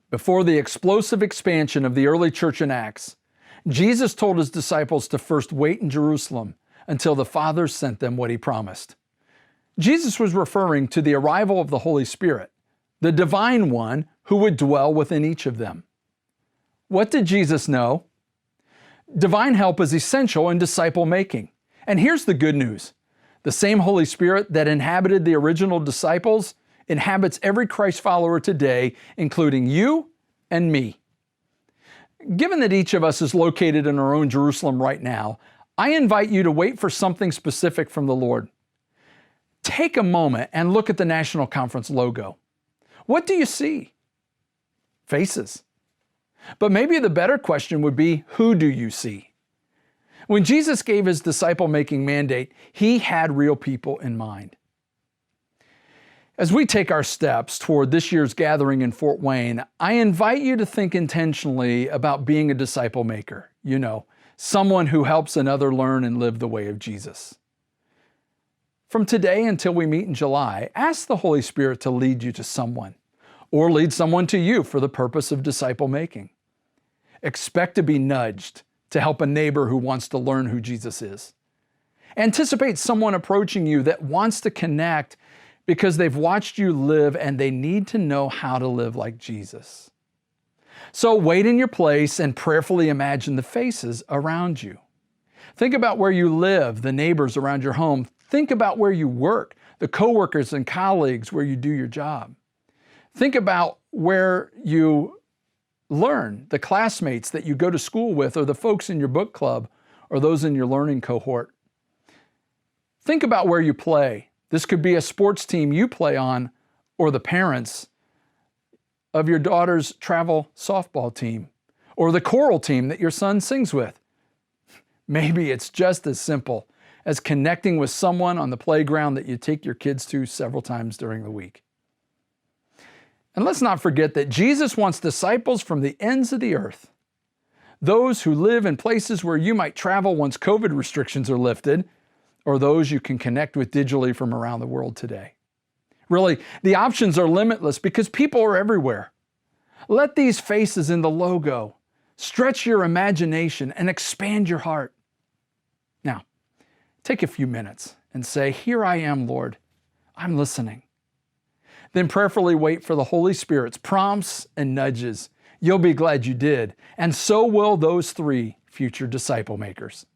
Before the explosive expansion of the early church in Acts, Jesus told his disciples to first wait in Jerusalem until the Father sent them what he promised. Jesus was referring to the arrival of the Holy Spirit, the divine one who would dwell within each of them. What did Jesus know? Divine help is essential in disciple making. And here's the good news. The same Holy Spirit that inhabited the original disciples inhabits every Christ follower today, including you and me. Given that each of us is located in our own Jerusalem right now, I invite you to wait for something specific from the Lord. Take a moment and look at the National Conference logo. What do you see? Faces. But maybe the better question would be, who do you see? When Jesus gave his disciple-making mandate, he had real people in mind. As we take our steps toward this year's gathering in Fort Wayne, I invite you to think intentionally about being a disciple maker. You know, someone who helps another learn and live the way of Jesus. From today until we meet in July, ask the Holy Spirit to lead you to someone, or lead someone to you for the purpose of disciple making. Expect to be nudged to help a neighbor who wants to learn who Jesus is. Anticipate someone approaching you that wants to connect because they've watched you live and they need to know how to live like Jesus. So wait in your place and prayerfully imagine the faces around you. Think about where you live, the neighbors around your home. Think about where you work, the coworkers and colleagues where you do your job. Think about where you learn, the classmates that you go to school with, or the folks in your book club, or those in your learning cohort. Think about where you play. This could be a sports team you play on, or the parents of your daughter's travel softball team, or the choral team that your son sings with. Maybe it's just as simple as connecting with someone on the playground that you take your kids to several times during the week. And let's not forget that Jesus wants disciples from the ends of the earth. Those who live in places where you might travel once COVID restrictions are lifted, or those you can connect with digitally from around the world today. Really, the options are limitless because people are everywhere. Let these faces in the logo stretch your imagination and expand your heart. Now, take a few minutes and say, "Here I am, Lord. I'm listening." Then prayerfully wait for the Holy Spirit's prompts and nudges. You'll be glad you did, and so will those 3 future disciple makers.